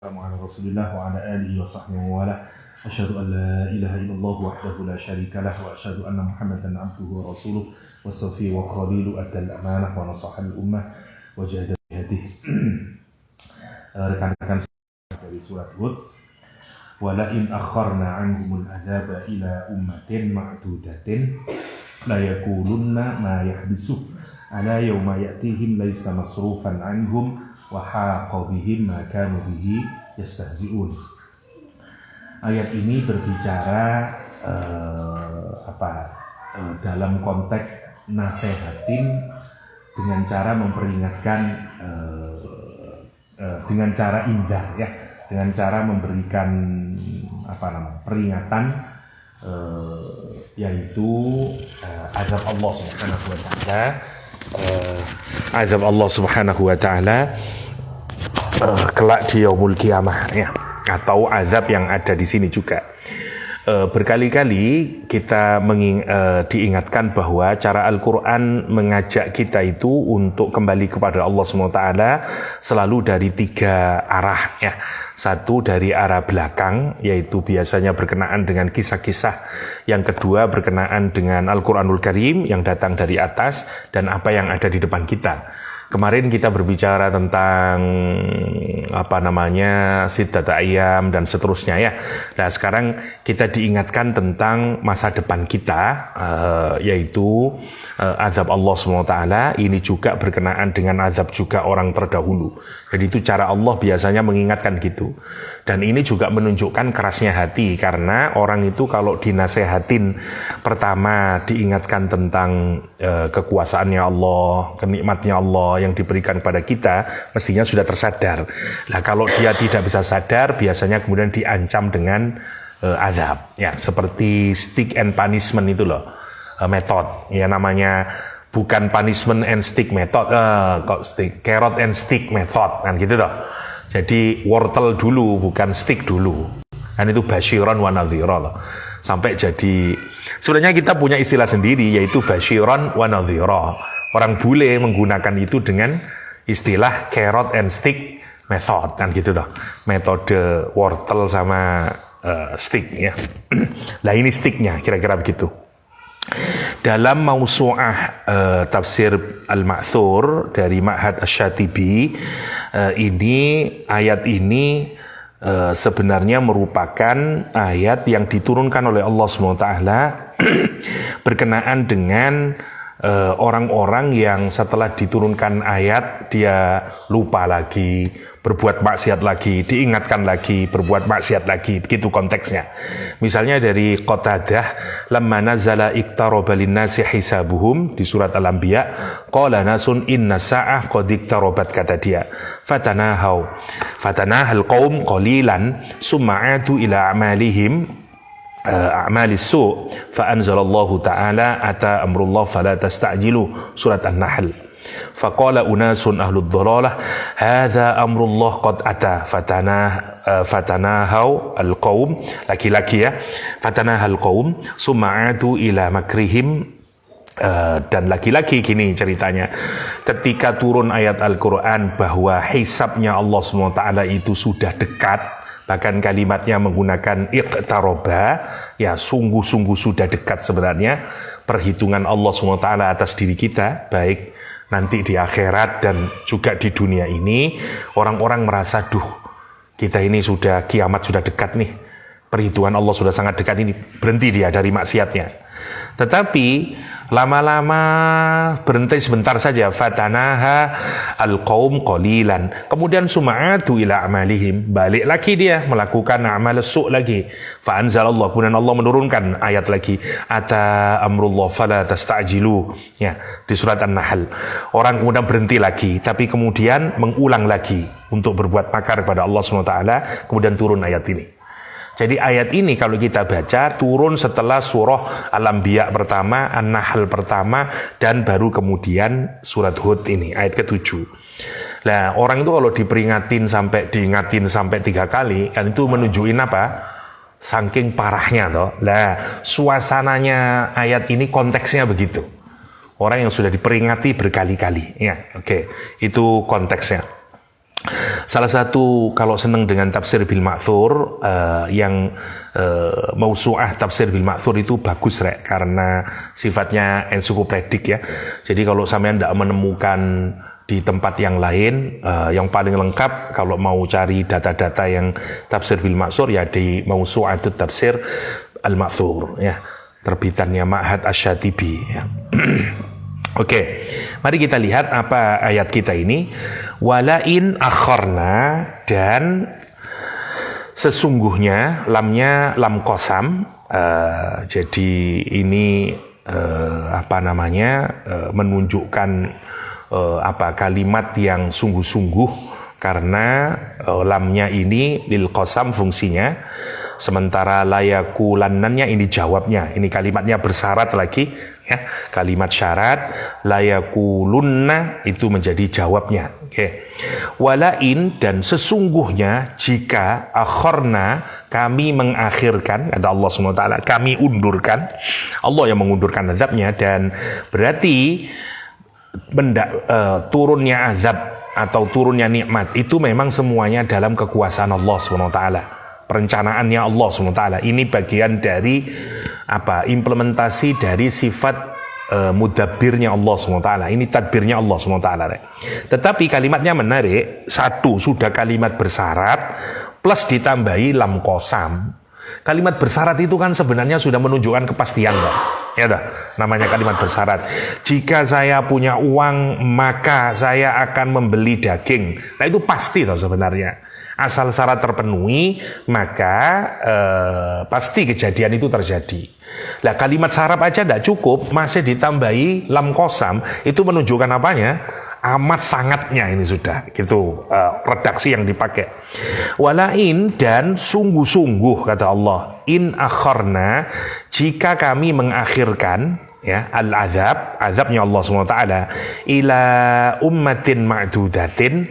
على رسول الله وعلى آله وصحبه وله أشهد أن لا إله إلا الله وحده لا شريك له وأشهد أن محمدا عبده ورسوله والصفي وخليل أدى الأمانة ونصح الأمة وجاهد بهديه. Rekan-rekan dari surat Hud, walain akharna anhumul azaba ila ummatin ma'dudatin la yakulunna ma yahbisu ala yawma ya'tihim laysa masrufan anhum wa haqa bihim ma kanu bihi yastahzi'un. Ayat ini berbicara dalam konteks nasehatin dengan cara memperingatkan, dengan cara indah ya, dengan cara memberikan peringatan, yaitu azab Allah Subhanahu wa taala, azab Allah Subhanahu wa taala kelak di yaumul qiyamah ya, atau azab yang ada di sini juga. Berkali-kali kita diingatkan bahwa cara Al-Quran mengajak kita itu untuk kembali kepada Allah SWT selalu dari 3 arah ya. Satu dari arah belakang, yaitu biasanya berkenaan dengan kisah-kisah. Yang kedua berkenaan dengan Al-Quranul Karim yang datang dari atas, dan apa yang ada di depan kita. Kemarin kita berbicara tentang Siddata Ayyam dan seterusnya ya. Nah sekarang kita diingatkan tentang masa depan kita, yaitu azab Allah SWT. Ini juga berkenaan dengan azab juga orang terdahulu. Jadi itu cara Allah biasanya mengingatkan gitu. Dan ini juga menunjukkan kerasnya hati, karena orang itu kalau dinasehatin pertama diingatkan tentang kekuasaannya Allah, kenikmatnya Allah yang diberikan kepada kita, mestinya sudah tersadar. Nah kalau dia tidak bisa sadar, biasanya kemudian diancam dengan azab ya, seperti stick and punishment itu loh, method ya, namanya bukan punishment and stick method, kok stick, carrot and stick method kan gitu loh. Jadi wortel dulu, bukan stick dulu. Kan itu basyiron wa nadhira loh. Sampai jadi, sebenarnya kita punya istilah sendiri, yaitu basyiron wa nadhira. Orang bule menggunakan itu dengan istilah carrot and stick method, kan gitu loh. Metode wortel sama stick ya. Nah ini sticknya, kira-kira begitu. Dalam mausu'ah tafsir Al-Ma'thur dari Ma'had Asy-Syatibi, ayat ini sebenarnya merupakan ayat yang diturunkan oleh Allah SWT berkenaan dengan orang-orang yang setelah diturunkan ayat dia lupa lagi, berbuat maksiat lagi, diingatkan lagi, berbuat maksiat lagi, begitu konteksnya. Misalnya dari Qatadah, lamma nazala iqtaraba linnasi hisabuhum di surat Al-Anbiya, qala nasun inna sa'ah qad iqtarabat, kata dia. Fatanahal qaum qalilan summa atu ila a'malihim a'malis su' fa anzalallahu ta'ala ata amrullah fala tasta'jilu, surat An-Nahl. Faqala unasun ahlud dhalalah hadza amrullah qad ata fatanahau alqaum, laki-laki ya, fatanahal qaum summa atu ila makrihim. Dan laki-laki gini ceritanya, ketika turun ayat Al-Quran bahwa hisabnya Allah SWT itu sudah dekat, bahkan kalimatnya menggunakan iqtaroba, ya sungguh-sungguh sudah dekat sebenarnya perhitungan Allah SWT atas diri kita, baik nanti di akhirat dan juga di dunia ini. Orang-orang merasa, kita ini sudah kiamat sudah dekat nih, perhitungan Allah sudah sangat dekat ini, berhenti dia dari maksiatnya. Tetapi lama-lama berhenti sebentar saja, fatanaha alqaum qalilan, kemudian suma'atu ila amalihim, balik lagi dia melakukan amal su' lagi. Fa anzalallah, kemudian Allah menurunkan ayat lagi, ata amrullah fala tasta'jilu ya, di surat An-Nahl. Orang kemudian berhenti lagi, tapi kemudian mengulang lagi untuk berbuat makar kepada Allah SWT, kemudian turun ayat ini. Jadi ayat ini kalau kita baca turun setelah surah Al-Anbiya pertama, An-Nahl pertama, dan baru kemudian surat Hud ini, ayat ke-7. Nah, orang itu kalau diingatin sampai 3 kali, kan itu menunjukin apa? Saking parahnya toh. Nah, suasananya ayat ini konteksnya begitu. Orang yang sudah diperingati berkali-kali, ya. Oke, itu konteksnya. Salah satu kalau senang dengan tafsir bil ma'thur, yang mausu'ah tafsir bil ma'thur itu bagus rek, karena sifatnya ensiklopedik ya. Jadi kalau sampean tidak menemukan di tempat yang lain, yang paling lengkap kalau mau cari data-data yang tafsir bil ma'thur ya di mausu'atut tafsir al ma'thur ya, terbitannya Ma'had Asy-Syatibi ya. Oke, mari kita lihat apa ayat kita ini. Walain akharna, dan sesungguhnya, lamnya lam qasam. Jadi ini menunjukkan kalimat yang sungguh-sungguh, karena lamnya ini lil qasam fungsinya, sementara layakulannannya ini jawabnya. Ini kalimatnya bersyarat lagi ya, kalimat syarat, layakulunna itu menjadi jawabnya. Oke. Walain, dan sesungguhnya jika, akharna kami mengakhirkan, kata Allah SWT, kami undurkan, Allah yang mengundurkan azabnya, dan berarti turunnya azab atau turunnya nikmat itu memang semuanya dalam kekuasaan Allah SWT, perencanaannya Allah SWT. Ini bagian dari implementasi dari sifat mudabbirnya Allah SWT. Ini tadbirnya Allah SWT. Tetapi kalimatnya menarik. Satu, sudah kalimat bersyarat plus ditambahi lam qasam. Kalimat bersyarat itu kan sebenarnya sudah menunjukkan kepastian, Pak. Ya dah, namanya kalimat bersyarat. Jika saya punya uang, maka saya akan membeli daging. Nah itu pasti toh sebenarnya. Asal syarat terpenuhi, maka pasti kejadian itu terjadi. Lah kalimat syarat aja tidak cukup, masih ditambahi lam qasam, itu menunjukkan apanya? Amat sangatnya ini sudah gitu, redaksi yang dipakai. Walain, dan sungguh-sungguh kata Allah, in akharna, jika kami mengakhirkan ya azabnya Allah SWT ila ummatin ma'dudatin,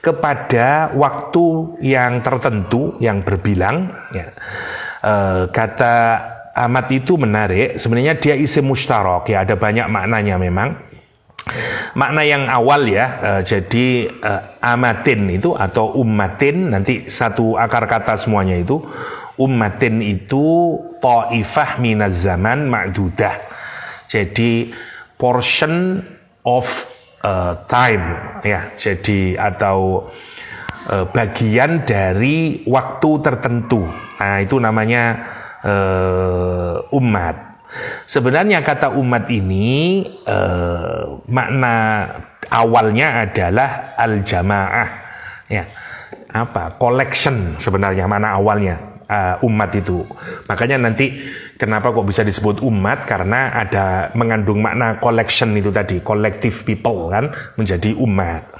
kepada waktu yang tertentu, yang berbilang ya. Kata amat itu menarik, sebenarnya dia isim mustarak ya, ada banyak maknanya memang. Makna yang awal ya, jadi amatin itu atau ummatin, nanti satu akar kata semuanya itu. Ummatin itu ta'ifah minaz zaman ma'dudah, jadi portion of time ya, jadi atau bagian dari waktu tertentu. Nah itu namanya umat. Sebenarnya kata umat ini makna awalnya adalah al-jamaah ya, collection sebenarnya makna awalnya umat itu. Makanya nanti kenapa kok bisa disebut umat, karena ada mengandung makna collection itu tadi, collective people kan, menjadi umat.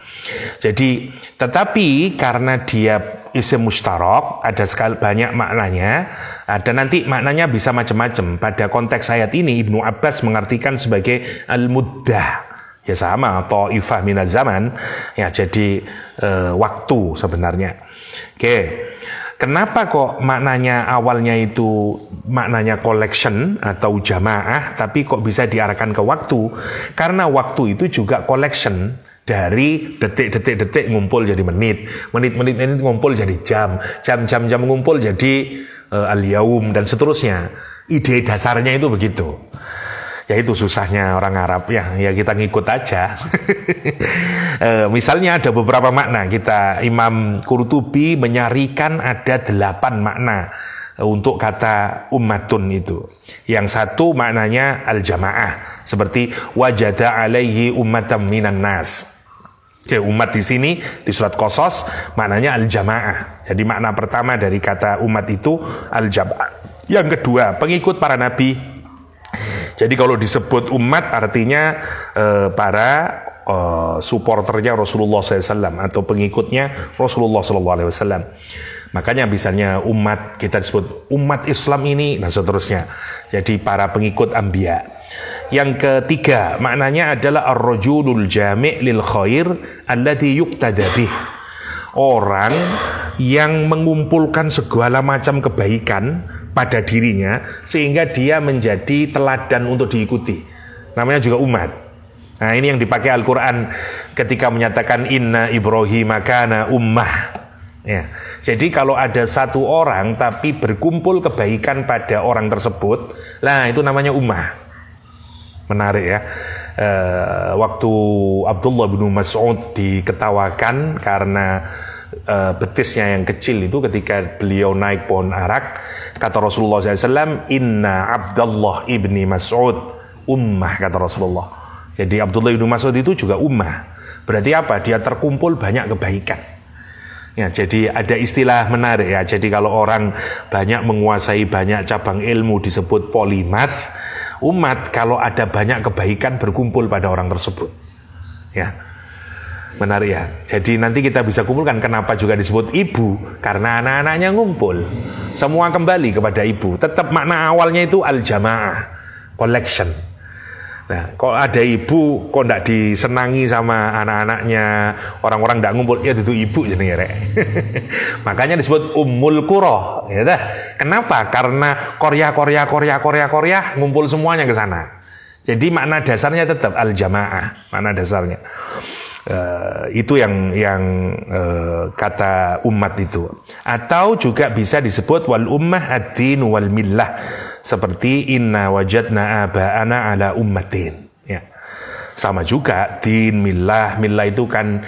Jadi tetapi karena dia isim mustarak, ada banyak maknanya, ada nanti maknanya bisa macam-macam. Pada konteks ayat ini Ibnu Abbas mengartikan sebagai al-muddah, ya sama atau ta'ifah minaz zaman ya, jadi waktu sebenarnya. Oke. Kenapa kok maknanya awalnya itu maknanya collection atau jamaah, tapi kok bisa diarahkan ke waktu? Karena waktu itu juga collection, dari detik-detik ngumpul jadi menit, menit ngumpul jadi jam, jam ngumpul jadi al-yaum, dan seterusnya. Ide dasarnya itu begitu. Ya itu susahnya orang Arab ya kita ngikut aja. Misalnya ada beberapa makna, Imam Qurtubi menyarikan ada 8 makna untuk kata ummatun itu. Yang satu maknanya al-jamaah, seperti wajada alaihi ummatan minan nas. Oke, umat di sini di surat Qasas maknanya al-jamaah. Jadi makna pertama dari kata umat itu al-jamaah. Yang kedua, pengikut para nabi. Jadi kalau disebut umat artinya para supporternya Rasulullah SAW atau pengikutnya Rasulullah SAW. Makanya misalnya umat, kita disebut umat Islam ini, dan seterusnya. Jadi para pengikut anbiya. Yang ketiga, maknanya adalah ar-rajulul jami' lil khair alladhi yuqtada bih. Orang yang mengumpulkan segala macam kebaikan pada dirinya sehingga dia menjadi teladan untuk diikuti. Namanya juga umat. Nah, ini yang dipakai Al-Quran ketika menyatakan inna Ibrahim kana ummah. Ya. Jadi kalau ada satu orang tapi berkumpul kebaikan pada orang tersebut, lah itu namanya ummah. Menarik ya. Waktu Abdullah bin Mas'ud diketawakan karena betisnya yang kecil itu ketika beliau naik pohon arak, kata Rasulullah SAW, inna Abdullah ibni Mas'ud ummah, kata Rasulullah. Jadi Abdullah bin Mas'ud itu juga ummah. Berarti apa? Dia terkumpul banyak kebaikan. Ya, jadi ada istilah menarik ya. Jadi kalau orang banyak menguasai banyak cabang ilmu disebut polimath. Umat kalau ada banyak kebaikan berkumpul pada orang tersebut. Ya. Menarik ya. Jadi nanti kita bisa kumpulkan kenapa juga disebut ibu, karena anak-anaknya ngumpul. Semua kembali kepada ibu. Tetap makna awalnya itu al-jamaah, collection. Nah, kalau ada ibu kok tidak disenangi sama anak-anaknya, orang-orang tidak ngumpul, ya itu ibu jenenge rek. Makanya disebut Ummul Qura, ya dah. Kenapa? Karena Korea ngumpul semuanya ke sana. Jadi makna dasarnya tetap al-jamaah, makna dasarnya. Itu yang kata umat itu. Atau juga bisa disebut wal ummah ad-din wal millah, seperti inna wajadna aba'ana ala ummatin. Ya. Sama juga din, millah itu kan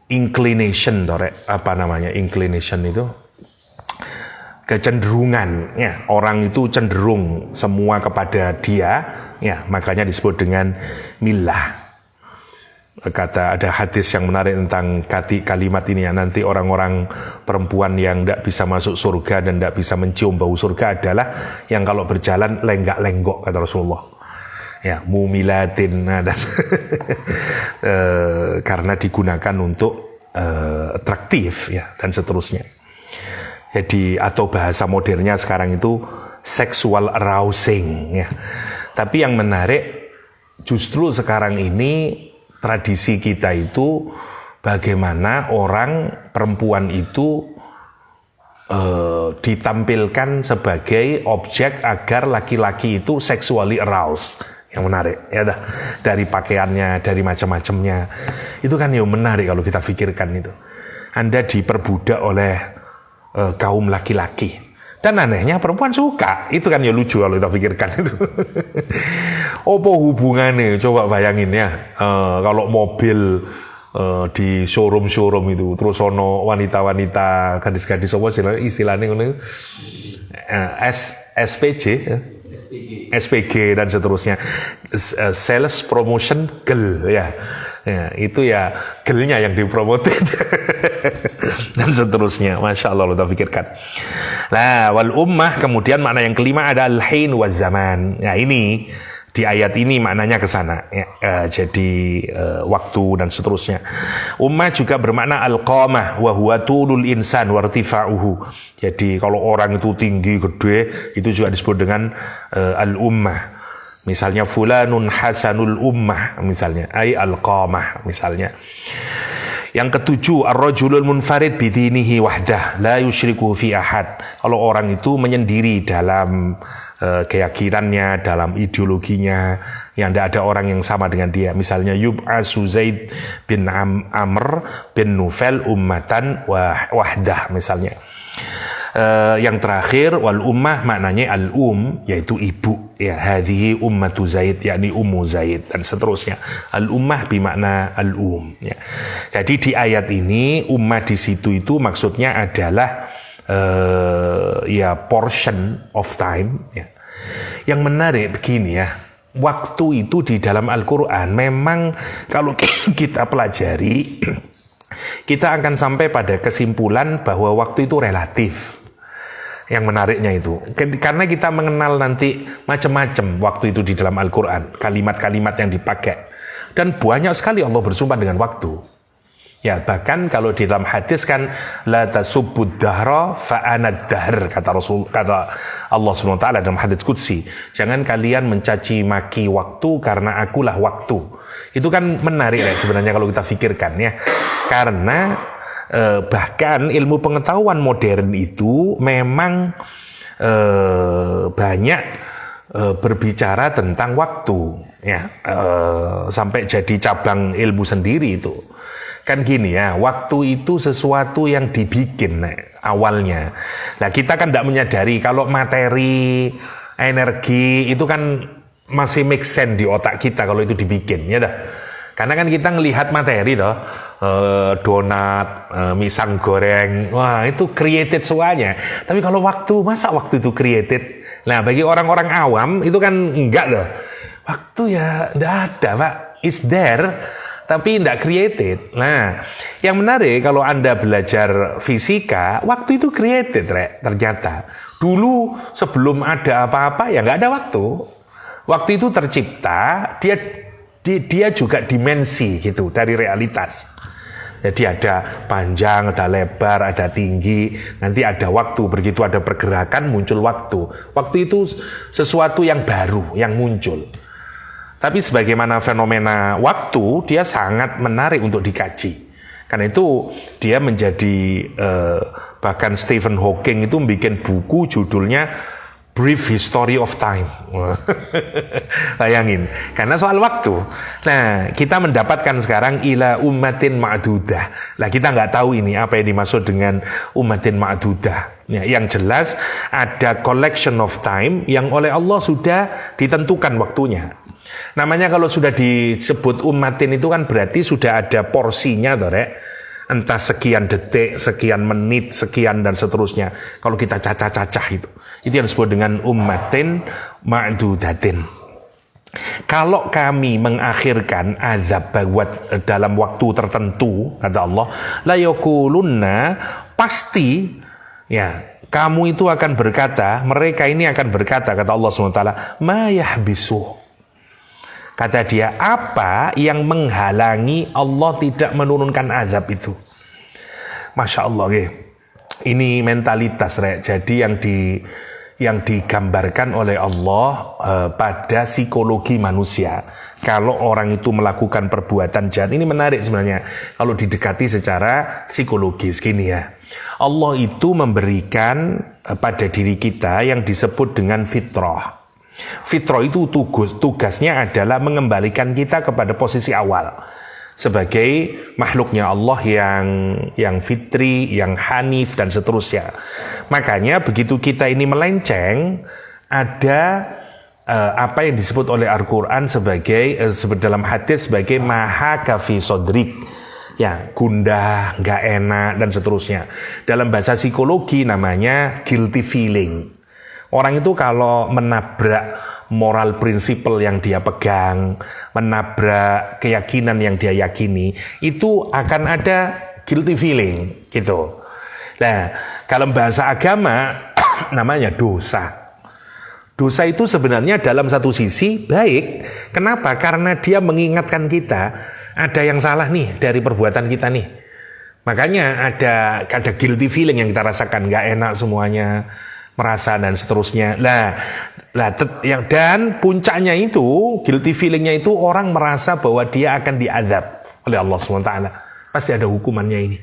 inclination, apa namanya inclination itu? Kecenderungan, ya. Orang itu cenderung semua kepada dia, ya, makanya disebut dengan millah. Ada hadis yang menarik tentang kalimat ini ya, nanti orang-orang perempuan yang tidak bisa masuk surga dan tidak bisa mencium bau surga adalah yang kalau berjalan lenggak-lenggok, kata Rasulullah. Ya, mumilatin, nah, dan karena digunakan untuk atraktif ya dan seterusnya. Jadi atau bahasa modernnya sekarang itu sexual arousing ya. Tapi yang menarik justru sekarang ini tradisi kita itu bagaimana orang perempuan itu ditampilkan sebagai objek agar laki-laki itu sexually aroused. Yang menarik ya dah, dari pakaiannya, dari macam-macamnya. Itu kan yang menarik kalau kita pikirkan itu. Anda diperbudak oleh kaum laki-laki. Dan anehnya perempuan suka. Itu kan ya lucu kalau kita pikirkan itu. Apa hubungannya? Coba bayangin ya. Kalau mobil di showroom itu terus ono wanita-wanita, gadis-gadis apa istilahnya SPG ya? SPG dan seterusnya. Sales promotion girl ya. Ya, itu ya girlnya yang dipromotin dan seterusnya. Masya Allah, kita pikirkan. Nah, wal ummah kemudian makna yang kelima ada al-hin wa zaman. Nah, ini di ayat ini maknanya ke sana. Ya, jadi waktu dan seterusnya. Ummah juga bermakna al-qamah wa huwa tulul insan wa irtifa'uhu. Jadi kalau orang itu tinggi gede itu juga disebut dengan al-ummah. Misalnya fulanun hasanul ummah, misalnya ay al-qamah misalnya. Yang ketujuh, ar-rajulul munfarid bidinihi wahdah la yusyriku fi ahad. Kalau orang itu menyendiri dalam keyakinannya, dalam ideologinya, yang tidak ada orang yang sama dengan dia. Misalnya yub'asu Zaid bin Amr bin Nufail ummatan wahdah misalnya. Yang terakhir wal ummah maknanya al-um, yaitu ibu ya, hadhihi ummatu Zaid, yakni ummu Zaid dan seterusnya. Al-ummah bermakna al-um ya. Jadi di ayat ini ummah di situ itu maksudnya adalah ya portion of time ya. Yang menarik begini ya, waktu itu di dalam Al-Qur'an memang kalau kita pelajari kita akan sampai pada kesimpulan bahwa waktu itu relatif. Yang menariknya itu, karena kita mengenal nanti macam-macam waktu itu di dalam Al-Quran, kalimat-kalimat yang dipakai, dan banyak sekali Allah bersumpah dengan waktu. Ya, bahkan kalau di dalam hadis kan la tasubbud dahra fa ana dahr, kata Allah SWT dalam hadis qudsi. Jangan kalian mencaci maki waktu karena akulah waktu. Itu kan menarik ya sebenarnya kalau kita pikirkan ya. Karena bahkan ilmu pengetahuan modern itu memang banyak berbicara tentang waktu. ya, sampai jadi cabang ilmu sendiri itu. Kan gini ya, waktu itu sesuatu yang dibikin awalnya. Nah kita kan tidak menyadari kalau materi, energi itu kan masih make sense di otak kita kalau itu dibikin, ya dah. Karena kan kita ngelihat materi toh, donat, pisang goreng, wah itu created semuanya. Tapi kalau waktu, masa waktu itu created? Nah bagi orang-orang awam itu kan enggak loh. Waktu ya enggak ada Pak, it's there. Tapi tidak created. Nah, yang menarik kalau Anda belajar fisika, waktu itu created, ternyata. Dulu sebelum ada apa-apa ya nggak ada waktu. Waktu itu tercipta, dia juga dimensi gitu dari realitas. Jadi ada panjang, ada lebar, ada tinggi, nanti ada waktu. Begitu ada pergerakan muncul waktu. Waktu itu sesuatu yang baru, yang muncul. Tapi sebagaimana fenomena waktu, dia sangat menarik untuk dikaji. Karena itu dia menjadi, bahkan Stephen Hawking itu bikin buku judulnya Brief History of Time. Bayangin, karena soal waktu. Nah, kita mendapatkan sekarang ila ummatin ma'dudah. Lah kita nggak tahu ini apa yang dimaksud dengan ummatin ma'dudah. Ya, yang jelas ada collection of time yang oleh Allah sudah ditentukan waktunya. Namanya kalau sudah disebut ummatin itu kan berarti sudah ada porsinya toh, Rek. Entah sekian detik, sekian menit, sekian dan seterusnya. Kalau kita cacah-cacah itu yang disebut dengan ummatin ma'dudatin. Kalau kami mengakhirkan azab buat dalam waktu tertentu, kata Allah, la yakulunna, pasti ya kamu itu akan berkata, mereka ini akan berkata, kata Allah SWT, ma yahbisuh. Kata dia, apa yang menghalangi Allah tidak menurunkan azab itu? Masya Allah, ya. Ini mentalitas, Rek. Jadi yang digambarkan oleh Allah pada psikologi manusia. Kalau orang itu melakukan perbuatan jahat, ini menarik sebenarnya. Kalau didekati secara psikologis, gini ya. Allah itu memberikan pada diri kita yang disebut dengan fitrah. Fitrah itu tugasnya adalah mengembalikan kita kepada posisi awal sebagai makhluknya Allah yang fitri, yang hanif dan seterusnya. Makanya begitu kita ini melenceng, ada apa yang disebut oleh Al-Quran sebagai dalam hadis sebagai maha kafi sodrik, ya gundah, nggak enak dan seterusnya. Dalam bahasa psikologi namanya guilty feeling. Orang itu kalau menabrak moral prinsipal yang dia pegang, menabrak keyakinan yang dia yakini, itu akan ada guilty feeling, gitu. Nah, kalau bahasa agama namanya dosa. Dosa itu sebenarnya dalam satu sisi baik. Kenapa? Karena dia mengingatkan kita ada yang salah nih dari perbuatan kita nih. Makanya ada guilty feeling yang kita rasakan, nggak enak semuanya, merasa dan seterusnya. Dan puncaknya itu, guilty feelingnya itu orang merasa bahwa dia akan diazab oleh Allah SWT. Pasti ada hukumannya ini.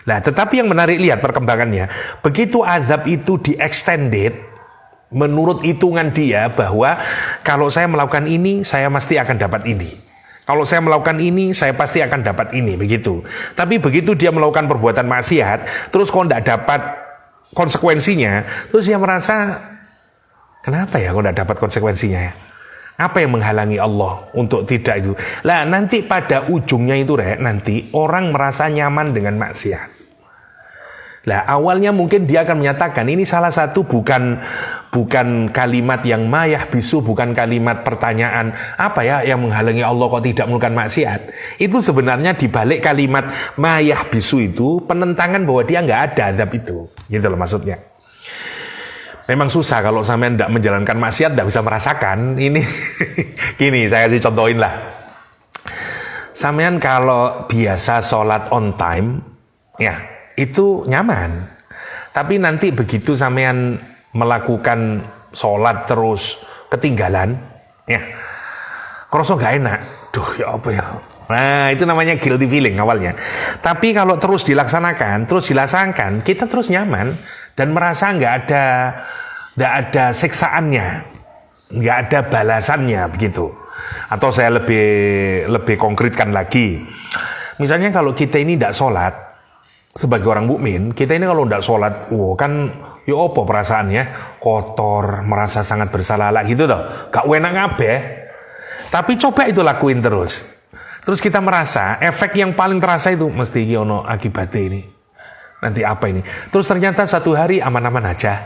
Tetapi yang menarik, lihat perkembangannya. Begitu azab itu di-extended, menurut hitungan dia bahwa kalau saya melakukan ini, saya pasti akan dapat ini. Kalau saya melakukan ini, saya pasti akan dapat ini, begitu. Tapi begitu dia melakukan perbuatan maksiat, terus kok tidak dapat konsekuensinya, terus dia merasa, kenapa ya kok tidak dapat konsekuensinya ya? Apa yang menghalangi Allah untuk tidak itu? Nanti pada ujungnya itu, Rek, nanti orang merasa nyaman dengan maksiat. Awalnya mungkin dia akan menyatakan ini salah satu bukan kalimat yang mayah bisu, bukan kalimat pertanyaan apa ya yang menghalangi Allah kok tidak melakukan maksiat. Itu sebenarnya dibalik kalimat mayah bisu itu penentangan bahwa dia nggak ada azab itu, gitu loh maksudnya. Memang susah kalau sampean tidak menjalankan maksiat tidak bisa merasakan ini. Gini saya kasih contohin lah. Sampean kalau biasa sholat on time, ya itu nyaman. Tapi nanti begitu sampean melakukan sholat terus ketinggalan, ya kerasa gak enak. Duh ya apa ya. Nah itu namanya guilty feeling awalnya. Tapi kalau terus dilaksanakan, kita terus nyaman dan merasa nggak ada siksaannya, nggak ada balasannya begitu. Atau saya lebih konkretkan lagi. Misalnya kalau kita ini tidak sholat sebagai orang mukmin, kita ini kalau tidak sholat, kan ya apa perasaannya? Kotor, merasa sangat bersalah lah gitu toh. Gak enak kabeh. Tapi coba itu lakuin terus. Terus kita merasa efek yang paling terasa itu mesti ono akibatnya ini. Nanti apa ini? Terus ternyata satu hari aman-aman aja.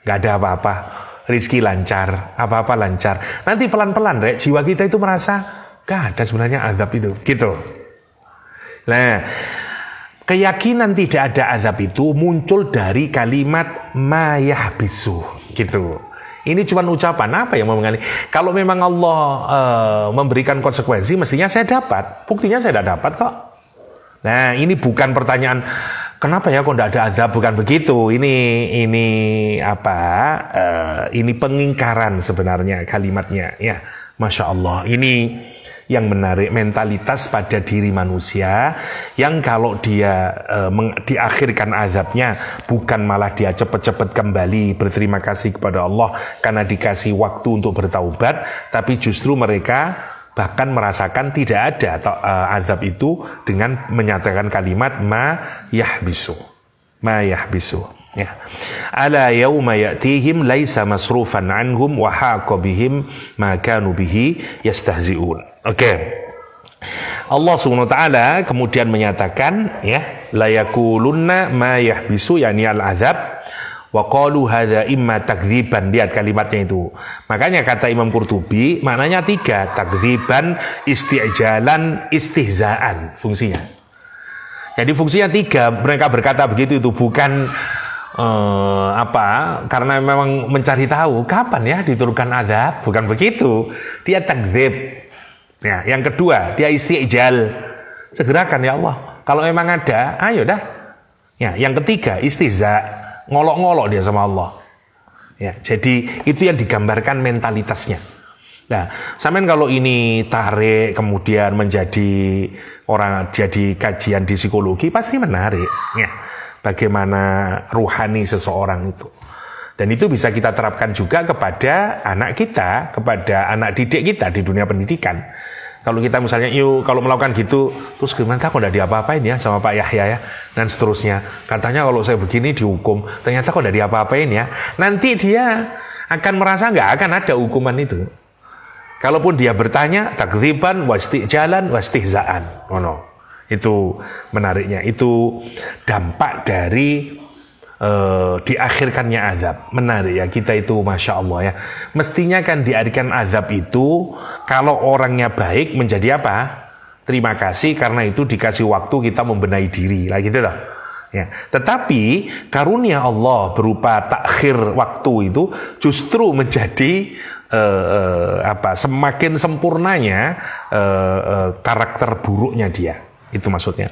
Gak ada apa-apa. Rizki lancar, apa-apa lancar. Nanti pelan-pelan, Rek, jiwa kita itu merasa gak ada sebenarnya azab itu. Gitu. Nah, keyakinan tidak ada azab itu muncul dari kalimat ma yahbisu. Gitu. Ini cuma ucapan, apa yang mau mengalih? Kalau memang Allah memberikan konsekuensi, mestinya saya dapat. Buktinya saya tidak dapat kok. Nah, ini bukan pertanyaan kenapa ya kok tidak ada azab, bukan begitu. Ini apa? Ini pengingkaran sebenarnya kalimatnya. Ya, Masya Allah. Ini yang menarik mentalitas pada diri manusia yang kalau dia diakhirkan azabnya bukan malah dia cepat-cepat kembali berterima kasih kepada Allah karena dikasih waktu untuk bertaubat, tapi justru mereka bahkan merasakan tidak ada azab itu dengan menyatakan kalimat ma yahbisu. Ya. Ala yauma ya'tihim laisa masrufan anhum wa haqa bihim ma kanu bihi yastahzi'un. Oke. Allah Subhanahu wa taala kemudian menyatakan ya, la yaqulunna ma yahbisu yani al-azab wa qalu hadza imma takdziban. Lihat kalimatnya itu. Makanya kata Imam Qurtubi maknanya 3, takdziban, isti'jalan, istihzaan fungsinya. Jadi fungsinya 3, mereka berkata begitu itu bukan karena memang mencari tahu kapan ya diturunkan azab, bukan begitu. Dia takdzib. Ya, yang kedua, dia isti'jal. Segerakan ya Allah. Kalau memang ada, ayo dah. Ya, yang ketiga, istihza. Ngolok-ngolok dia sama Allah. Ya, jadi itu yang digambarkan mentalitasnya. Nah, sampean kalau ini tarik kemudian menjadi orang jadi kajian di psikologi pasti menarik. Ya. Bagaimana ruhani seseorang itu. Dan itu bisa kita terapkan juga kepada anak kita, kepada anak didik kita di dunia pendidikan. Kalau kita misalnya, kalau melakukan gitu, terus gimana kok tidak diapa-apain ya sama Pak Yahya ya, dan seterusnya. Katanya kalau saya begini dihukum, ternyata kok tidak diapa-apain ya. Nanti dia akan merasa nggak akan ada hukuman itu. Kalaupun dia bertanya, takdziban, wasti'jalan, wastihzaan. No. Itu menariknya, itu dampak dari diakhirkannya azab. Menarik ya, kita itu Masya Allah ya. Mestinya kan diakhirkan azab itu kalau orangnya baik menjadi apa? Terima kasih karena itu dikasih waktu kita membenahi diri lah gitu loh. Ya. Tetapi karunia Allah berupa takhir waktu itu justru menjadi semakin sempurnanya karakter buruknya dia. Itu maksudnya.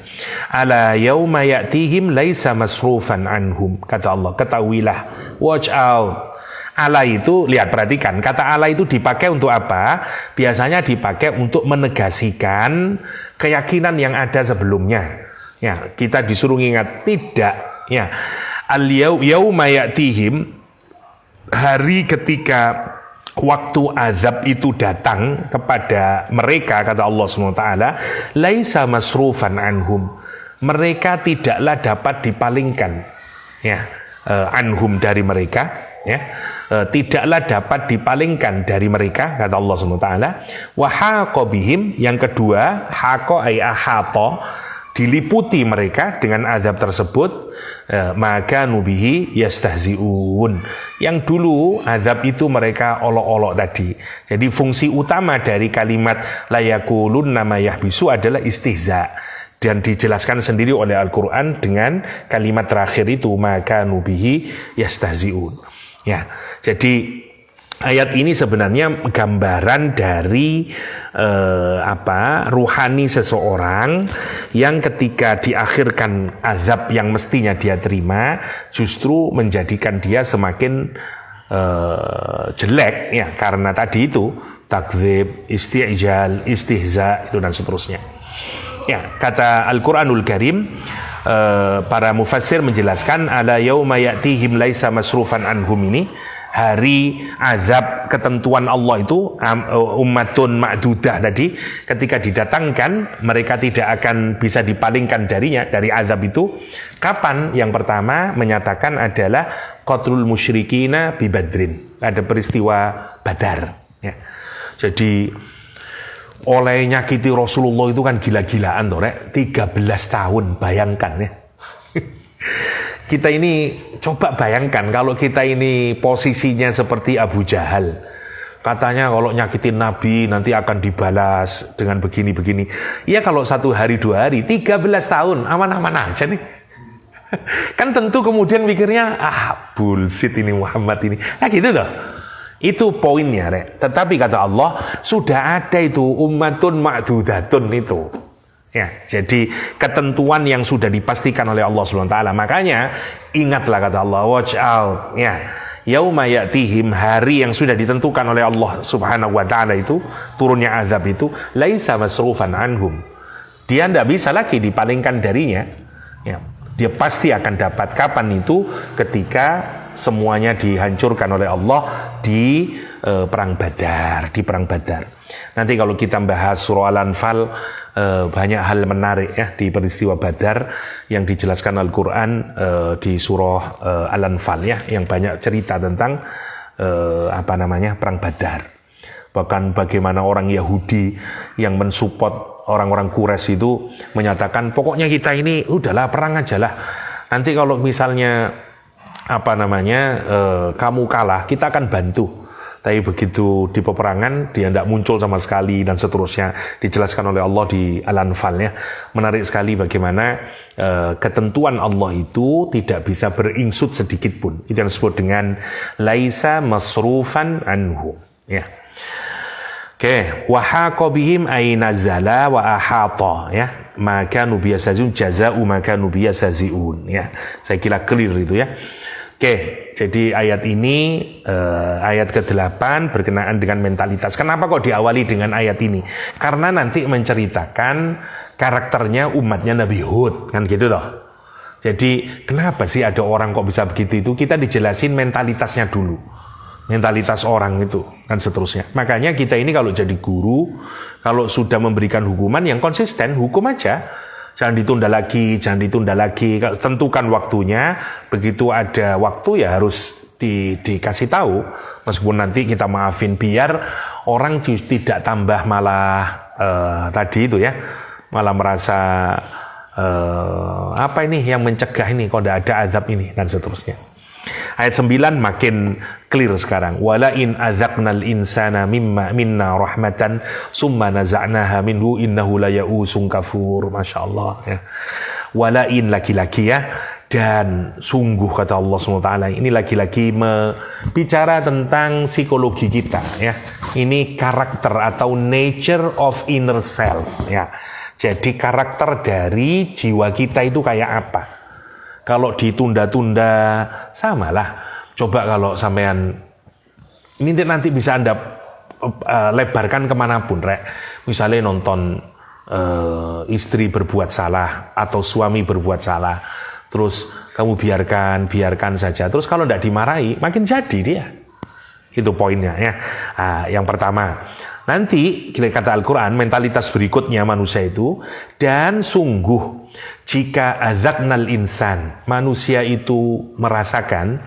Ala yauma ya'tihim laisa masrufan anhum. Kata Allah, ketahuilah, watch out. Ala itu, lihat perhatikan, kata ala itu dipakai untuk apa? Biasanya dipakai untuk menegasikan keyakinan yang ada sebelumnya. Ya, kita disuruh ingat tidak. Ya, al yauma ya'tihim, hari ketika waktu azab itu datang kepada mereka, kata Allah SWT, laisa masrufan anhum, mereka tidaklah dapat dipalingkan ya, anhum dari mereka ya, tidaklah dapat dipalingkan dari mereka, kata Allah SWT. Wa haqa bihim, yang kedua, haqa ay ahata, diliputi mereka dengan azab tersebut, maka nubihi yastahzi'un, yang dulu azab itu mereka olok-olok tadi. Jadi fungsi utama dari kalimat layakulun nama yahbisu adalah istihza, dan dijelaskan sendiri oleh Al-Quran dengan kalimat terakhir itu maka nubihi yastahzi'un. Ya, jadi ayat ini sebenarnya gambaran dari ruhani seseorang yang ketika diakhirkan azab yang mestinya dia terima justru menjadikan dia semakin jelek ya, karena tadi itu takdzib, isti'jal, istihza itu dan seterusnya. Ya, kata Al-Qur'anul Karim, para mufassir menjelaskan ala yauma ya'tihim laisa masrufan anhum ini hari azab ketentuan Allah itu ummatun ma'dudah tadi, ketika didatangkan mereka tidak akan bisa dipalingkan darinya, dari azab itu. Kapan? Yang pertama menyatakan adalah qatlul musyrikina bi Badrin, ada peristiwa Badar ya. Jadi oleh nyakiti Rasulullah itu kan gila-gilaan toh rek, 13 tahun, bayangkan ya. Kita ini coba bayangkan kalau kita ini posisinya seperti Abu Jahal. Katanya kalau nyakitin Nabi nanti akan dibalas dengan begini-begini. Ya kalau 1 hari 2 hari, 13 tahun aman-aman aja nih. Kan tentu kemudian mikirnya bullshit ini Muhammad ini. Nah gitu toh. Itu poinnya rek. Tetapi kata Allah sudah ada itu ummatun ma'dudatun itu. Ya, jadi ketentuan yang sudah dipastikan oleh Allah SWT. Makanya ingatlah kata Allah, watch out ya. Yauma ya'tihim, hari yang sudah ditentukan oleh Allah Subhanahu wa taala itu, turunnya azab itu, laisa masrufan anhum. Dia tidak bisa lagi dipalingkan darinya. Ya, dia pasti akan dapat. Kapan itu? Ketika semuanya dihancurkan oleh Allah di perang Badar, di perang Badar. Nanti kalau kita bahas surah Al-Anfal, banyak hal menarik ya di peristiwa Badar yang dijelaskan Al-Quran di surah Al-Anfal ya, yang banyak cerita tentang perang Badar. Bahkan bagaimana orang Yahudi yang mensupport orang-orang Quraisy itu menyatakan pokoknya kita ini udahlah perang aja lah. Nanti kalau misalnya kamu kalah, kita akan bantu. Tapi begitu di peperangan dia tidak muncul sama sekali dan seterusnya, dijelaskan oleh Allah di Al-Anfal ya. Menarik sekali bagaimana ketentuan Allah itu tidak bisa beringsut sedikit pun. Itu yang disebut dengan laisa masrufan anhu ya. Oke, wa haqa bihim ay nazala wa ahata ya. Maka nubiyasazun jazaa'u maka nubiyasaziun ya. Saya kira clear itu ya. Oke, jadi ayat ini ayat ke-8 berkenaan dengan mentalitas. Kenapa kok diawali dengan ayat ini? Karena nanti menceritakan karakternya umatnya Nabi Hud, kan gitu loh. Jadi kenapa sih ada orang kok bisa begitu itu? Kita dijelasin mentalitasnya dulu. Mentalitas orang itu dan seterusnya. Makanya kita ini kalau jadi guru, kalau sudah memberikan hukuman yang konsisten, hukum aja. Jangan ditunda lagi, tentukan waktunya, begitu ada waktu ya harus dikasih tahu, meskipun nanti kita maafin biar orang tidak tambah malah tadi itu ya, malah merasa apa ini yang mencegah ini, kok tidak ada azab ini dan seterusnya. Ayat 9 makin clear sekarang. Wala in adzaqnal insana minna rahmatan summa naza'naha minhu innahu laya'usun kafur. Masyaallah ya. Wala in laki-laki ya, dan sungguh kata Allah SWT, ini lagi-lagi bicara tentang psikologi kita ya. Ini karakter atau nature of inner self ya. Jadi karakter dari jiwa kita itu kayak apa? Kalau ditunda-tunda, samalah. Coba kalau sampean, ini nanti bisa Anda lebarkan kemanapun, rek. Misalnya nonton istri berbuat salah atau suami berbuat salah, terus kamu biarkan saja. Terus kalau tidak dimarahi, makin jadi dia. Itu poinnya ya. Yang pertama. Nanti kata Al-Quran, mentalitas berikutnya manusia itu, dan sungguh jika adzaqnal insan, manusia itu merasakan,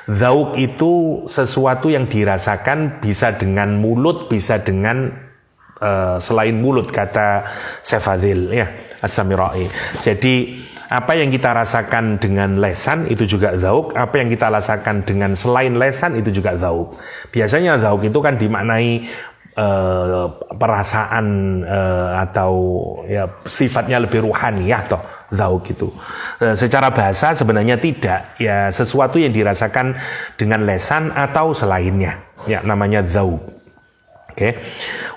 dzauq itu sesuatu yang dirasakan bisa dengan mulut, bisa dengan selain mulut, kata Sefadil ya, As-Samirai. Jadi apa yang kita rasakan dengan lesan itu juga dzauq, apa yang kita rasakan dengan selain lesan itu juga dzauq. Biasanya dzauq itu kan dimaknai perasaan atau ya sifatnya lebih ruhaniyah toh dzauq itu. Secara bahasa sebenarnya tidak, ya sesuatu yang dirasakan dengan lesan atau selainnya, ya namanya dzauq. Oke.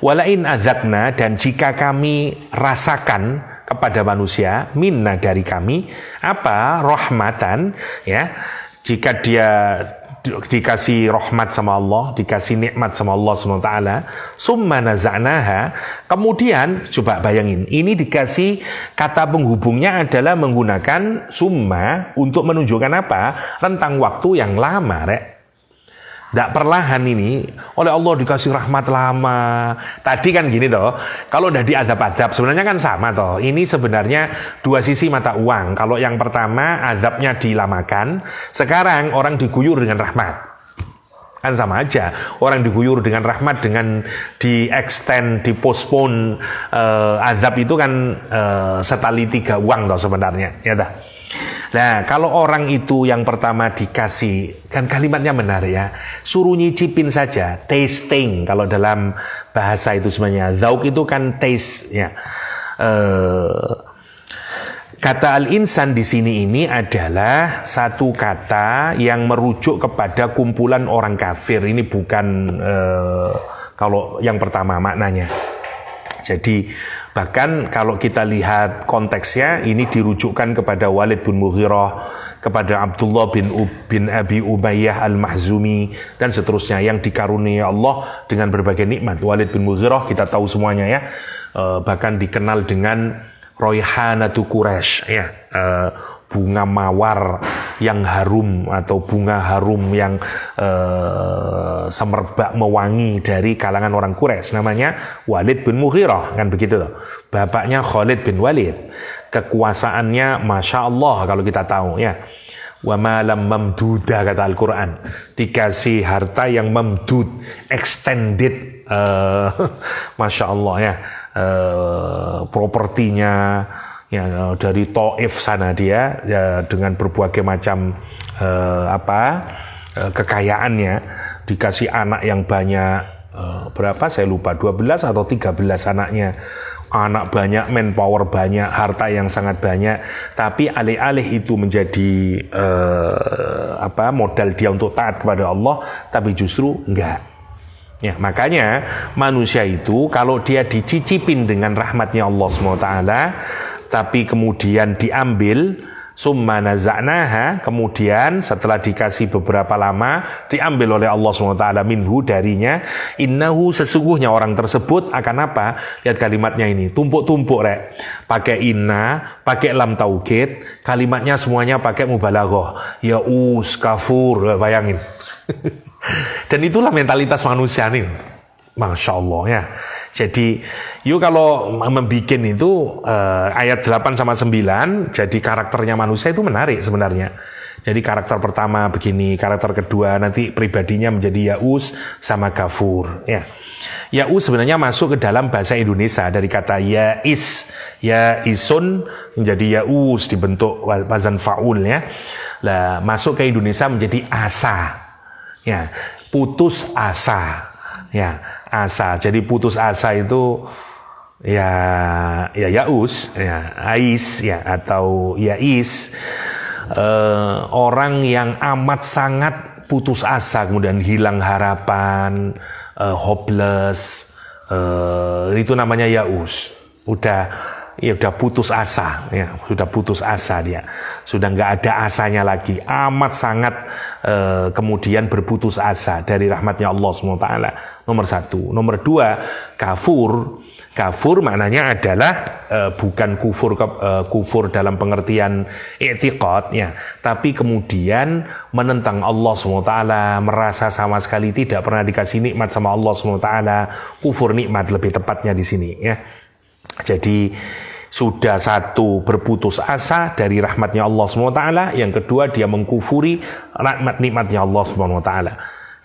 Walain adzaqna, dan jika kami rasakan kepada manusia, minna dari kami, apa? Rahmatan ya. Jika dia dikasih rahmat sama Allah, dikasih nikmat sama Allah SWT, summa naza'naha, kemudian coba bayangin, ini dikasih kata penghubungnya adalah menggunakan summa untuk menunjukkan apa? Rentang waktu yang lama, rek. Tidak perlahan ini oleh Allah dikasih rahmat lama. Tadi kan gini toh, kalau udah diadab-adab sebenarnya kan sama toh. Ini sebenarnya dua sisi mata uang. Kalau yang pertama adabnya dilamakan, sekarang orang diguyur dengan rahmat. Kan sama aja, orang diguyur dengan rahmat dengan di-extend, di-postpone azab itu kan setali tiga uang toh sebenarnya, ya dah. Nah, kalau orang itu yang pertama dikasih, kan kalimatnya menarik ya, suruh nyicipin saja, tasting kalau dalam bahasa itu sebenarnya, zauk itu kan taste ya. Kata al-insan di sini ini adalah satu kata yang merujuk kepada kumpulan orang kafir. Ini bukan kalau yang pertama maknanya. Jadi bahkan kalau kita lihat konteksnya ini dirujukkan kepada Walid bin Mughirah, kepada Abdullah bin Abi Umayyah al-Mahzumi dan seterusnya yang dikaruniai Allah dengan berbagai nikmat. Walid bin Mughirah kita tahu semuanya ya, bahkan dikenal dengan Royhanatu Quraisy ya, bunga mawar yang harum atau bunga harum yang semerbak mewangi dari kalangan orang Quraisy, namanya Walid bin Mughirah kan begitu loh. Bapaknya Khalid bin Walid, kekuasaannya Masya Allah kalau kita tahu ya. Wa malam mamduda kata Al-Quran, dikasih harta yang mamdud, extended, Masya Allah ya. Propertinya ya, dari Taif sana dia ya, dengan berbagai macam kekayaannya, dikasih anak yang banyak, berapa saya lupa, 12 atau 13 anaknya, anak banyak, manpower banyak, harta yang sangat banyak, tapi alih-alih itu menjadi modal dia untuk taat kepada Allah, tapi justru enggak. Ya, makanya manusia itu kalau dia dicicipin dengan rahmatnya Allah SWT, tapi kemudian diambil, summa naza'naha, kemudian setelah dikasih beberapa lama, diambil oleh Allah SWT minhu darinya, innahu sesungguhnya orang tersebut akan apa? Lihat kalimatnya ini, tumpuk-tumpuk rek, pakai inna, pakai lam taukid, kalimatnya semuanya pakai mubalaghah, yaus, kafur, bayangin. Dan itulah mentalitas manusia nih, Masya Allah ya. Jadi yuk kalau membuat itu ayat 8 sama 9, jadi karakternya manusia itu menarik sebenarnya. Jadi karakter pertama begini, karakter kedua nanti pribadinya menjadi yaus sama kafur ya. Yaus sebenarnya masuk ke dalam bahasa Indonesia dari kata yais, yaisun menjadi yaus, dibentuk wazan faul ya. Lah masuk ke Indonesia menjadi asa. Ya, putus asa. Ya, asa. Jadi putus asa itu ya yaus, ya ais ya atau yais. Orang yang amat sangat putus asa, kemudian hilang harapan, hopeless. Itu namanya yaus. Udah putus asa, ya sudah putus asa dia, sudah nggak ada asanya lagi, amat sangat kemudian berputus asa dari rahmatnya Allah SWT. Nomor satu. Nomor dua, kafur. Kafur maknanya adalah bukan kufur dalam pengertian i'tiqad ya, tapi kemudian menentang Allah SWT, merasa sama sekali tidak pernah dikasih nikmat sama Allah SWT, kufur nikmat lebih tepatnya di sini ya. Jadi sudah satu berputus asa dari rahmatnya Allah SWT, yang kedua dia mengkufuri nikmatnya Allah SWT,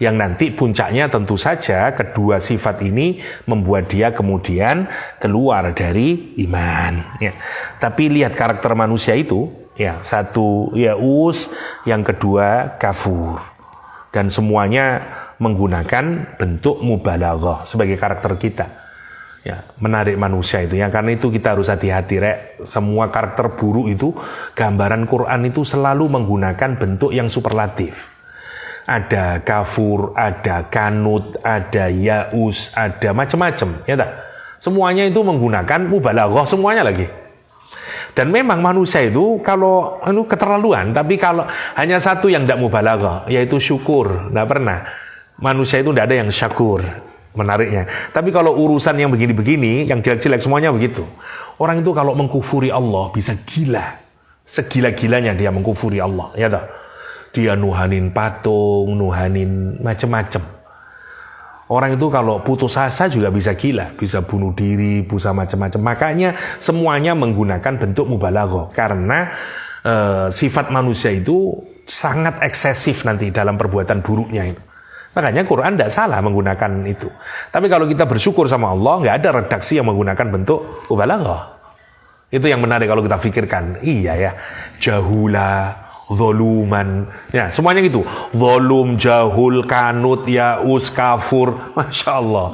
yang nanti puncaknya tentu saja kedua sifat ini membuat dia kemudian keluar dari iman ya. Tapi lihat karakter manusia itu ya, satu yaus, yang kedua kafur, dan semuanya menggunakan bentuk mubalaghah sebagai karakter kita. Ya, menarik manusia itu ya, karena itu kita harus hati-hati rek. Semua karakter buruk itu, gambaran Quran itu selalu menggunakan bentuk yang superlatif. Ada kafur, ada kanut, ada yaus, ada macam-macam ya tak? Semuanya itu menggunakan mubalaghah semuanya lagi. Dan memang manusia itu kalau keterlaluan, tapi kalau hanya satu yang tidak mubalaghah, yaitu syukur. Tidak pernah. Manusia itu tidak ada yang syakur. Menariknya. Tapi kalau urusan yang begini-begini, yang jelek-jelek semuanya begitu. Orang itu kalau mengkufuri Allah bisa gila. Segila-gilanya dia mengkufuri Allah. Ya toh? dia nuhanin patung, nuhanin macam-macam. Orang itu kalau putus asa juga bisa gila, bisa bunuh diri, bisa macam-macam. Makanya semuanya menggunakan bentuk mubalaghah karena sifat manusia itu sangat eksesif nanti dalam perbuatan buruknya itu. Makanya Quran tidak salah menggunakan itu. Tapi kalau kita bersyukur sama Allah, nggak ada redaksi yang menggunakan bentuk mubalaghah. Itu yang menarik kalau kita pikirkan. Iya ya, jahula, zoluman, ya semuanya gitu. Zolum, jahul, kanut, yaus, kafur, masya Allah.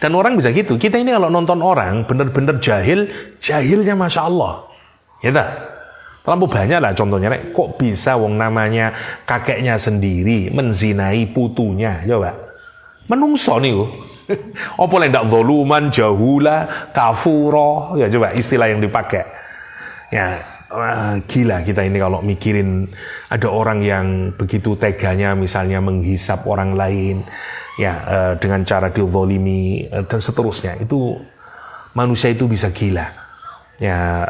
Dan orang bisa gitu. Kita ini kalau nonton orang bener-bener jahil, jahilnya masya Allah. Ya tak? Terlalu banyak lah contohnya. Kok bisa wong namanya kakeknya sendiri menzinai putunya? Coba. Menungso nih. Apa yang tidak zoluman, jahula, kafuro. Ya coba istilah yang dipakai. Ya. Gila kita ini kalau mikirin ada orang yang begitu teganya misalnya menghisap orang lain ya dengan cara dizalimi dan seterusnya. Itu manusia itu bisa gila ya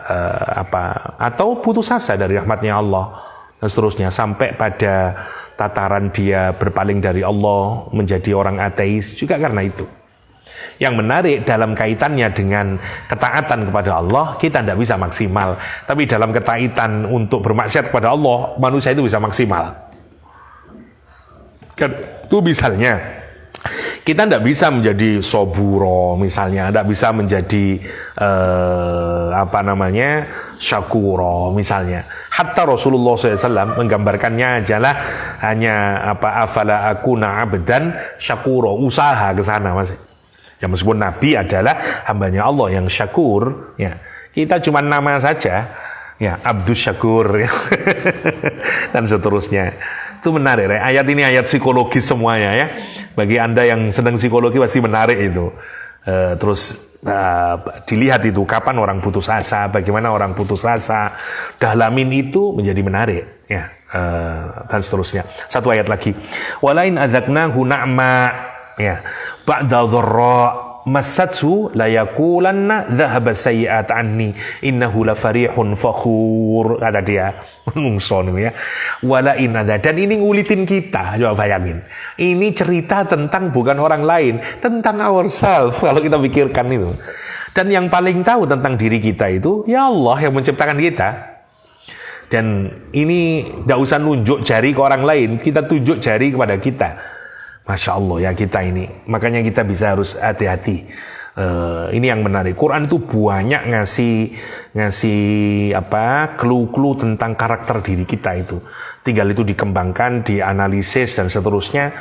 atau putus asa dari rahmatnya Allah dan seterusnya sampai pada tataran dia berpaling dari Allah menjadi orang ateis juga karena itu. Yang menarik dalam kaitannya dengan ketaatan kepada Allah, kita tidak bisa maksimal. Tapi dalam ketaatan untuk bermaksiat kepada Allah, manusia itu bisa maksimal. Itu misalnya, kita tidak bisa menjadi soburo misalnya, tidak bisa menjadi syakuro misalnya. Hatta Rasulullah SAW menggambarkannya adalah hanya afala akuna abdan syakuro, usaha ke sana masih. Ya meskipun Nabi adalah hambanya Allah yang syakur, ya kita cuma nama saja, ya Abdus Syakur, ya. Dan seterusnya. Itu menarik, ya. Ayat ini ayat psikologis semuanya ya. Bagi Anda yang sedang psikologi pasti menarik itu. Terus dilihat itu kapan orang putus asa, bagaimana orang putus asa, dalamin itu menjadi menarik, ya. Dan seterusnya. Satu ayat lagi. Walain adzaqnahu na'ma. Ya, ba'da dharra massathu la yaqulanna dhahaba sayyi'at anni innahu la farihun fakhur, kata dia. Menungso ya. Wala in ada, dan ini ngulitin kita, coba bayangin. Ini cerita tentang bukan orang lain, tentang ourselves kalau kita pikirkan itu. Dan yang paling tahu tentang diri kita itu ya Allah yang menciptakan kita. Dan ini tidak usah nunjuk jari ke orang lain, kita tunjuk jari kepada kita. Masya Allah ya kita ini. Makanya kita bisa harus hati-hati. Ini yang menarik. Quran itu banyak ngasih clue-clue tentang karakter diri kita itu. Tinggal itu dikembangkan, dianalisis dan seterusnya.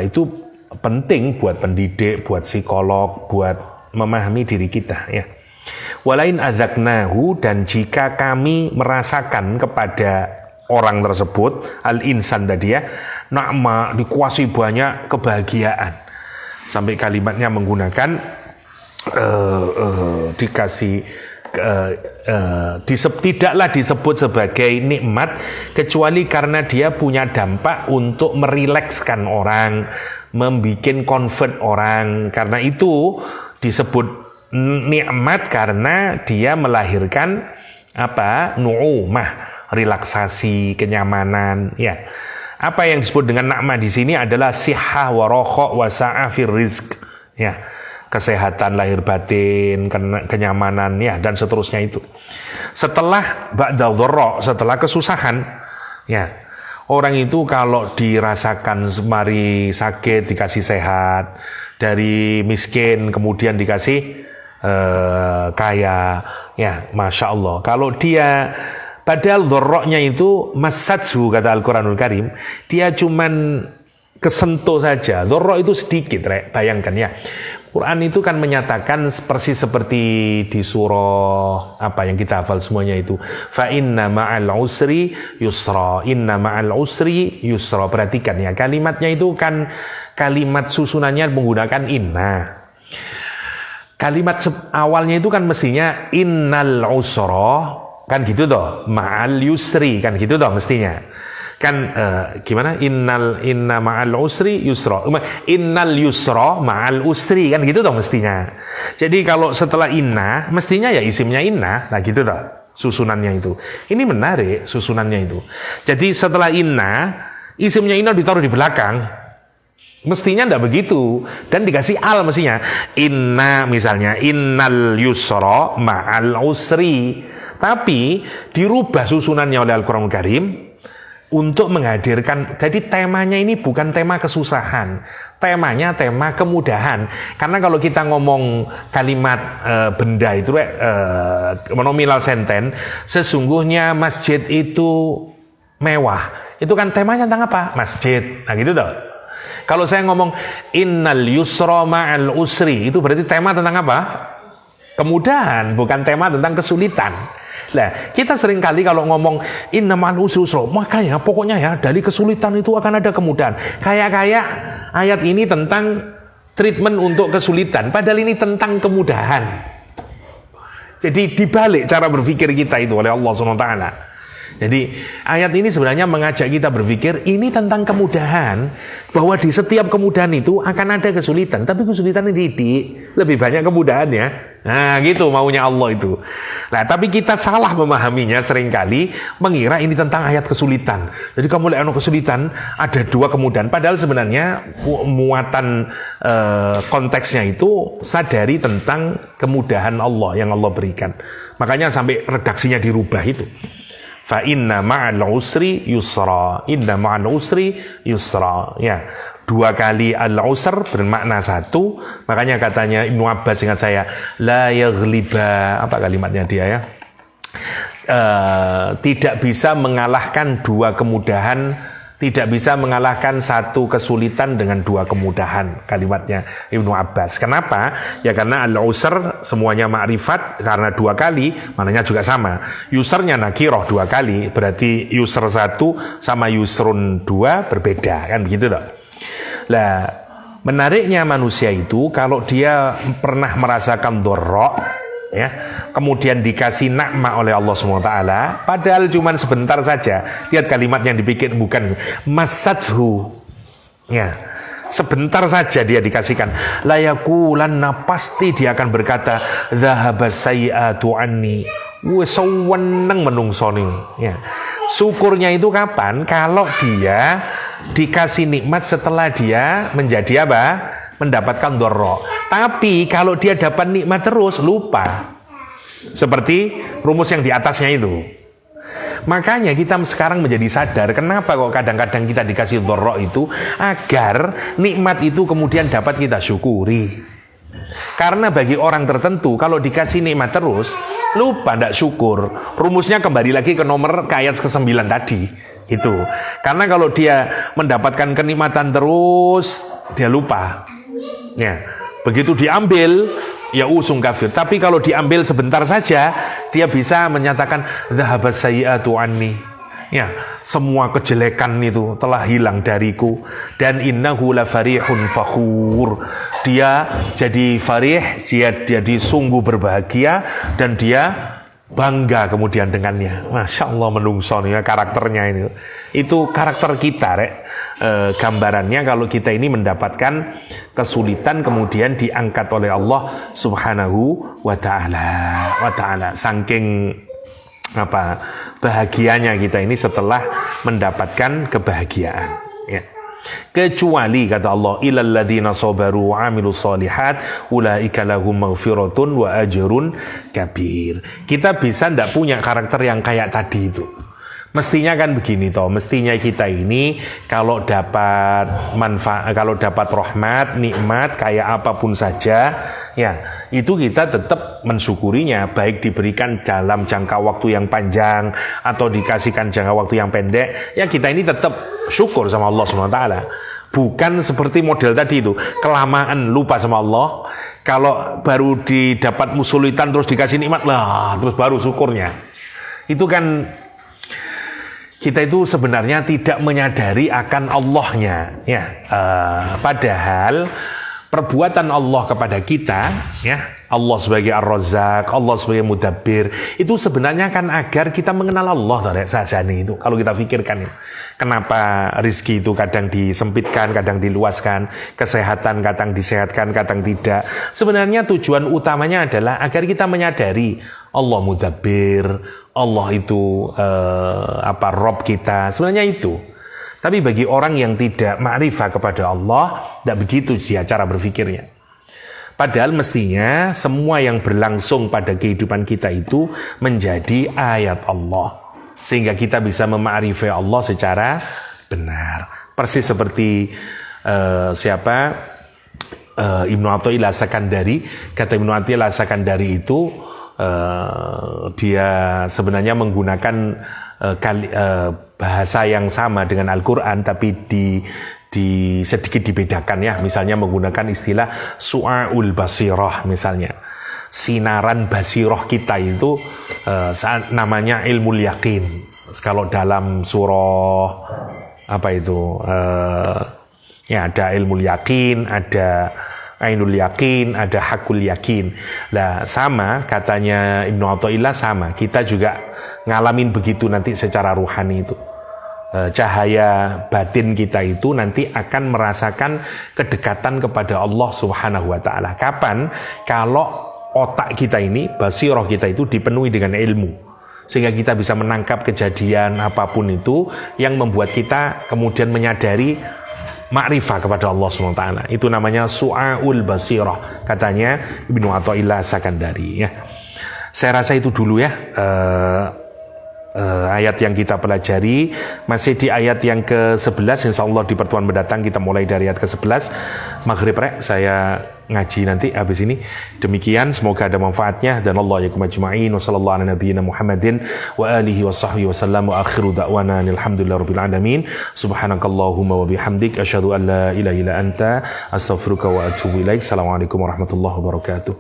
Itu penting buat pendidik, buat psikolog, buat memahami diri kita ya. Walain adzaqnahu, dan jika kami merasakan kepada orang tersebut, al-insan tadi ya, na'ma, dikuasai banyak kebahagiaan. Sampai kalimatnya menggunakan tidaklah disebut sebagai nikmat kecuali karena dia punya dampak untuk merilekskan orang, membikin convert orang. Karena itu disebut nikmat karena dia melahirkan nu'umah, relaksasi, kenyamanan, ya. Apa yang disebut dengan na'mah di sini adalah sihah wa rokho wa sa'ah fir rizq, ya. Kesehatan lahir batin, kenyamanan, ya, dan seterusnya itu. Setelah ba'da dharra, setelah kesusahan, ya. Orang itu kalau dirasakan mari sakit dikasih sehat, dari miskin kemudian dikasih kaya, ya, masya Allah. Kalau dia padahal dharra'nya itu masatsu, kata Al-Quranul Karim, dia cuman kesentuh saja. Dharra' itu sedikit, bayangkan ya. Quran itu kan menyatakan persis seperti di surah yang kita hafal semuanya itu. Fa inna ma'al usri yusra, inna ma'al usri yusra. Perhatikan ya, kalimatnya itu kan kalimat susunannya menggunakan inna. Kalimat awalnya itu kan mestinya innal usra, kan gitu toh, ma'al yusri, kan gitu toh mestinya. Kan gimana? Inna ma'al usri yusra. Innal yusra ma'al usri, kan gitu toh mestinya. Jadi kalau setelah inna, mestinya ya isimnya inna, nah gitu toh. susunannya itu. Ini menarik susunannya itu. Jadi setelah inna, isimnya inna ditaruh di belakang. Mestinya enggak begitu. Dan dikasih al mestinya. Inna misalnya, innal yusra ma'al usri. Tapi dirubah susunannya oleh Al-Quranul Karim untuk menghadirkan, jadi temanya ini bukan tema kesusahan, temanya tema kemudahan. Karena kalau kita ngomong kalimat benda itu nominal sentence, sesungguhnya masjid itu mewah. Itu kan temanya tentang apa? Masjid. Nah gitu toh. Kalau saya ngomong innal yusra ma'al usri, itu berarti tema tentang apa? Kemudahan, bukan tema tentang kesulitan. Nah, kita seringkali kalau ngomong innamal usri yusra, makanya pokoknya ya dari kesulitan itu akan ada kemudahan. Kayak ayat ini tentang treatment untuk kesulitan, padahal ini tentang kemudahan. Jadi dibalik cara berpikir kita itu oleh Allah SWT. Jadi ayat ini sebenarnya mengajak kita berpikir ini tentang kemudahan, bahwa di setiap kemudahan itu akan ada kesulitan, tapi kesulitan ini lebih banyak kemudahannya. Nah gitu maunya Allah itu. Nah tapi kita salah memahaminya seringkali, mengira ini tentang ayat kesulitan. Jadi kamu lihat kesulitan ada dua kemudahan, padahal sebenarnya muatan konteksnya itu sadari tentang kemudahan Allah yang Allah berikan. Makanya sampai redaksinya dirubah itu. Fa inna ma'al usri yusra. Inna ma'al usri yusra. Ya, dua kali al-usr bermakna satu. Makanya katanya Ibnu Abbas, ingat saya, la yaghliba, apa kalimatnya dia ya? Tidak bisa mengalahkan dua kemudahan, tidak bisa mengalahkan satu kesulitan dengan dua kemudahan, kalimatnya Ibnu Abbas. Kenapa? Ya karena al-usr semuanya ma'rifat, karena dua kali maknanya juga sama. Yusrnya nakiroh dua kali, berarti yusr satu sama yusrun dua berbeda, kan begitu toh? Lah, menariknya manusia itu kalau dia pernah merasakan dharra, ya, kemudian dikasih nikmat oleh Allah SWT, padahal cuma sebentar saja. Lihat kalimat yang dipikir, bukan masathu, ya, sebentar saja dia dikasihkan. La yaqulanna, pasti dia akan berkata, dhahabas sayyi'atu anni, wes seneng menungsoni. Ya. Syukurnya itu kapan? Kalau dia dikasih nikmat setelah dia menjadi apa? Mendapatkan dharra. Tapi kalau dia dapat nikmat terus, lupa. Seperti rumus yang di atasnya itu. Makanya kita sekarang menjadi sadar kenapa kok kadang-kadang kita dikasih dharra itu, agar nikmat itu kemudian dapat kita syukuri. Karena bagi orang tertentu kalau dikasih nikmat terus, lupa, tidak syukur. Rumusnya kembali lagi ke ayat ke-9 tadi. Itu. Karena kalau dia mendapatkan kenikmatan terus, dia lupa. Ya, begitu diambil, ya usung kafir. Tapi kalau diambil sebentar saja, dia bisa menyatakan dhahabas sayyi'atu anni. Ya, semua kejelekan itu telah hilang dariku. Dan innahu la farihun fakhur. Dia jadi farih, dia jadi sungguh berbahagia, dan dia bangga kemudian dengannya. Masya Allah, menungso ya karakternya ini. Itu karakter kita, rek. Gambarannya kalau kita ini mendapatkan kesulitan kemudian diangkat oleh Allah Subhanahu wa taala. Saking apa bahagianya kita ini setelah mendapatkan kebahagiaan, ya. Kecuali kata Allah, ilal ladzina sabaru wa amilus solihat ulaika lahum maghfiratun wa ajrun kabir. Kita bisa ndak punya karakter yang kayak tadi itu. Mestinya kan begini toh, mestinya kita ini kalau dapat manfaat, kalau dapat rahmat, nikmat kayak apapun saja, ya, itu kita tetap mensyukurinya, baik diberikan dalam jangka waktu yang panjang atau dikasihkan jangka waktu yang pendek, ya kita ini tetap syukur sama Allah SWT. Bukan seperti model tadi itu, kelamaan lupa sama Allah, kalau baru didapat kesulitan terus dikasih nikmat lah, terus baru syukurnya. Itu kan kita itu sebenarnya tidak menyadari akan Allahnya, ya. Padahal perbuatan Allah kepada kita, ya, Allah sebagai Ar-Razzaq, Allah sebagai Mudabbir, itu sebenarnya kan agar kita mengenal Allah saja nih itu. Kalau kita pikirkan, kenapa rizki itu kadang disempitkan, kadang diluaskan, kesehatan kadang disehatkan, kadang tidak. Sebenarnya tujuan utamanya adalah agar kita menyadari Allah Mudabbir, Allah itu Rob kita, sebenarnya itu. Tapi bagi orang yang tidak ma'rifah kepada Allah, tidak begitu dia cara berpikirnya. Padahal mestinya semua yang berlangsung pada kehidupan kita itu menjadi ayat Allah, sehingga kita bisa mema'rifai Allah secara benar. Persis seperti Ibnu Athaillah As-Sakandari. Kata Ibnu Athaillah As-Sakandari itu dia sebenarnya menggunakan bahasa yang sama dengan Al-Quran, tapi sedikit dibedakan ya. Misalnya menggunakan istilah su'aul basirah, misalnya sinaran basirah kita itu namanya ilmul yakin. Kalau dalam surah ada ilmul yakin, ada ainul yakin, ada hakul yakin. Nah, sama katanya Ibnu Athaillah, sama. Kita juga ngalamin begitu nanti secara ruhani itu. Cahaya batin kita itu nanti akan merasakan kedekatan kepada Allah Subhanahu wa taala. Kapan? Kalau otak kita ini, basirah kita itu dipenuhi dengan ilmu, sehingga kita bisa menangkap kejadian apapun itu yang membuat kita kemudian menyadari ma'rifah kepada Allah SWT. Itu namanya su'aul basirah, katanya Ibnu Athaillah As-Sakandari ya. Saya rasa itu dulu ya ayat yang kita pelajari. Masih di ayat yang ke-11. InsyaAllah di pertemuan mendatang kita mulai dari ayat ke-11 maghrib saya ngaji nanti habis ini. Demikian, semoga ada manfaatnya, dan Allah yakum ajma'in. Wa sallallahu ala nabiyyina Muhammadin wa alihi wa sahbihi wa sallam, wa akhiru da'wana alhamdulillahirabbil alamin. Subhanakallahumma wa bihamdik asyhadu an la ilaha illa anta astaghfiruka wa atubu ilaik. Assalamualaikum warahmatullahi wabarakatuh.